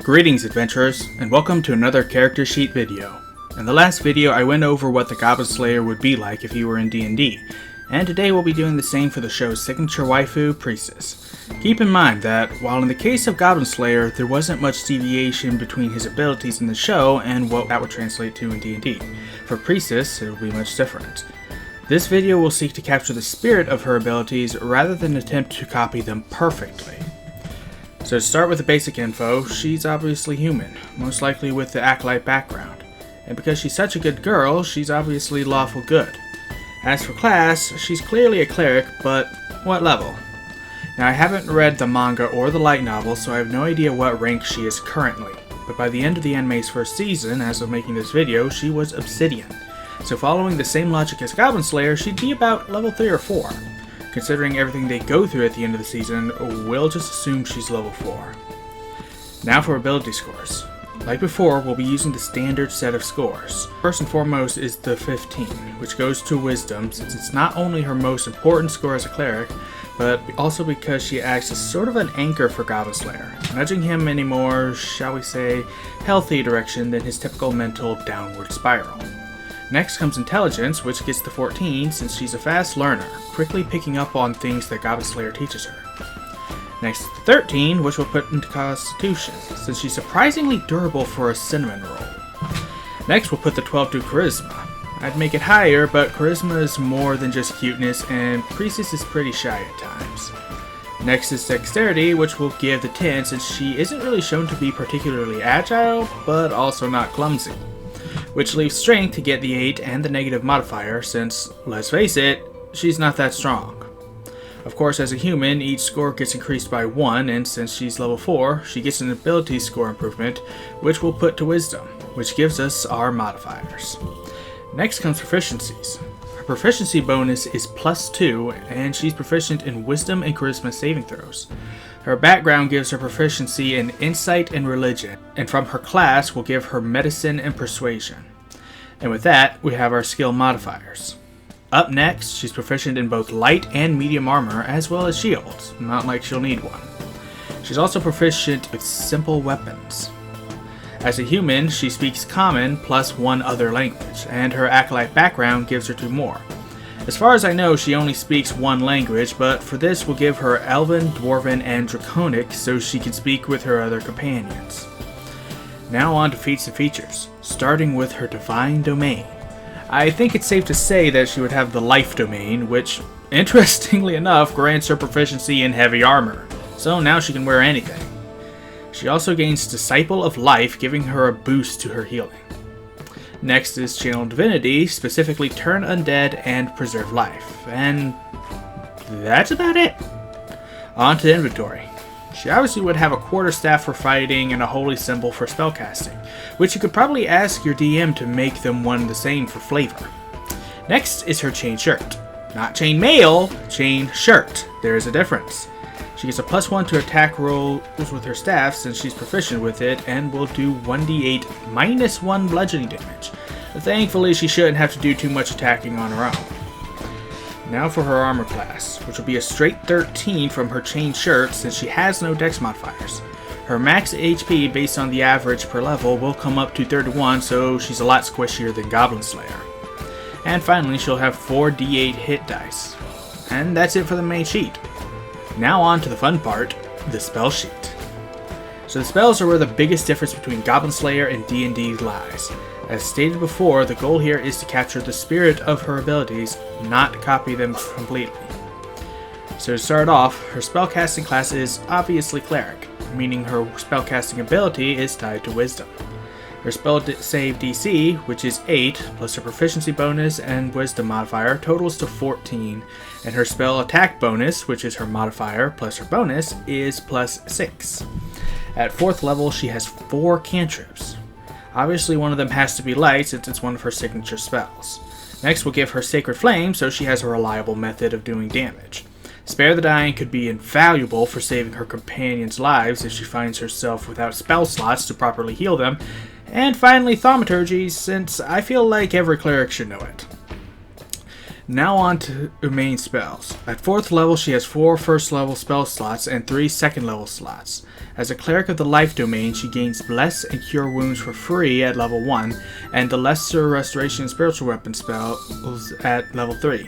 Greetings adventurers, and welcome to another character sheet video. In the last video I went over what the Goblin Slayer would be like if he were in D&D, and today we'll be doing the same for the show's signature waifu, Priestess. Keep in mind that, while in the case of Goblin Slayer there wasn't much deviation between his abilities in the show and what that would translate to in D&D, for Priestess it will be much different. This video will seek to capture the spirit of her abilities rather than attempt to copy them perfectly. So to start with the basic info, she's obviously human, most likely with the acolyte background. And because she's such a good girl, she's obviously lawful good. As for class, she's clearly a cleric, but what level? Now I haven't read the manga or the light novel, so I have no idea what rank she is currently. But by the end of the anime's first season, as of making this video, she was Obsidian. So following the same logic as Goblin Slayer, she'd be about level 3 or 4. Considering everything they go through at the end of the season, we'll just assume she's level 4. Now for ability scores. Like before, we'll be using the standard set of scores. First and foremost is the 15, which goes to Wisdom, since it's not only her most important score as a cleric, but also because she acts as sort of an anchor for Goblin Slayer, nudging him in a more, shall we say, healthy direction than his typical mental downward spiral. Next comes Intelligence, which gets the 14 since she's a fast learner, quickly picking up on things that Goblin Slayer teaches her. Next is the 13, which we'll put into Constitution, since she's surprisingly durable for a cinnamon roll. Next we'll put the 12 to Charisma. I'd make it higher, but Charisma is more than just cuteness, and Priestess is pretty shy at times. Next is Dexterity, which we'll give the 10 since she isn't really shown to be particularly agile, but also not clumsy. Which leaves Strength to get the 8 and the negative modifier since, let's face it, she's not that strong. Of course, as a human, each score gets increased by 1, and since she's level 4, she gets an ability score improvement, which we'll put to Wisdom, which gives us our modifiers. Next comes Proficiencies. Her proficiency bonus is +2, and she's proficient in Wisdom and Charisma saving throws. Her background gives her proficiency in Insight and Religion, and from her class will give her Medicine and Persuasion. And with that, we have our skill modifiers. Up next, she's proficient in both light and medium armor, as well as shields, not like she'll need one. She's also proficient with simple weapons. As a human, she speaks Common plus 1 other language, and her acolyte background gives her 2 more. As far as I know, she only speaks 1 language, but for this we'll give her Elven, Dwarven, and Draconic so she can speak with her other companions. Now on to Feats of Features, starting with her Divine Domain. I think it's safe to say that she would have the Life Domain, which, interestingly enough, grants her proficiency in heavy armor, so now she can wear anything. She also gains Disciple of Life, giving her a boost to her healing. Next is Channel Divinity, specifically Turn Undead and Preserve Life, and that's about it. On to Inventory. She obviously would have a quarterstaff for fighting and a holy symbol for spellcasting, which you could probably ask your DM to make them one and the same for flavor. Next is her chain shirt. Not chain mail, chain shirt. There is a difference. She gets a +1 to attack rolls with her staff since she's proficient with it, and will do 1d8 -1 bludgeoning damage. But thankfully she shouldn't have to do too much attacking on her own. Now for her armor class, which will be a straight 13 from her chain shirt since she has no dex modifiers. Her max HP based on the average per level will come up to 31, so she's a lot squishier than Goblin Slayer. And finally she'll have 4d8 hit dice. And that's it for the main sheet. Now on to the fun part, the spell sheet. So the spells are where the biggest difference between Goblin Slayer and D&D lies. As stated before, the goal here is to capture the spirit of her abilities, not copy them completely. So to start off, her spellcasting class is obviously Cleric, meaning her spellcasting ability is tied to Wisdom. Her spell save DC, which is 8, plus her proficiency bonus and Wisdom modifier, totals to 14, and her spell attack bonus, which is her modifier plus her bonus, is +6. At 4th level, she has 4 cantrips. Obviously one of them has to be light since it's one of her signature spells. Next we'll give her Sacred Flame so she has a reliable method of doing damage. Spare the Dying could be invaluable for saving her companions' lives if she finds herself without spell slots to properly heal them. And finally Thaumaturgy, since I feel like every cleric should know it. Now on to main spells. At 4th level she has 4 first level spell slots and 3 second level slots. As a cleric of the life domain she gains bless and cure wounds for free at level 1 and the lesser restoration spiritual weapon spells at level 3.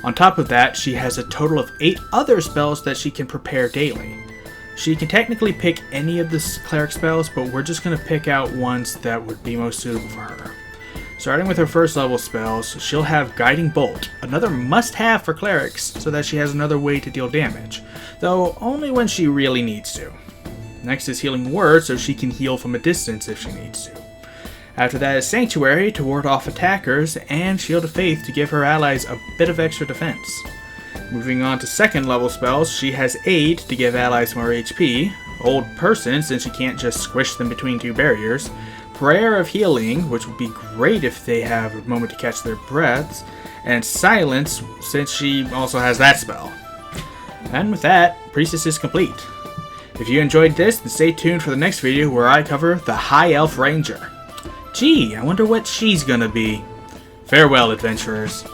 On top of that she has a total of 8 other spells that she can prepare daily. She can technically pick any of the cleric spells, but we're just going to pick out ones that would be most suitable for her. Starting with her first level spells, she'll have Guiding Bolt, another must-have for clerics, so that she has another way to deal damage, though only when she really needs to. Next is Healing Word, so she can heal from a distance if she needs to. After that is Sanctuary to ward off attackers, and Shield of Faith to give her allies a bit of extra defense. Moving on to second level spells, she has Aid to give allies more HP, Hold Person since she can't just squish them between 2 barriers, Prayer of Healing, which would be great if they have a moment to catch their breaths, and Silence, since she also has that spell. And with that, Priestess is complete. If you enjoyed this, then stay tuned for the next video where I cover the High Elf Ranger. Gee, I wonder what she's gonna be. Farewell, adventurers.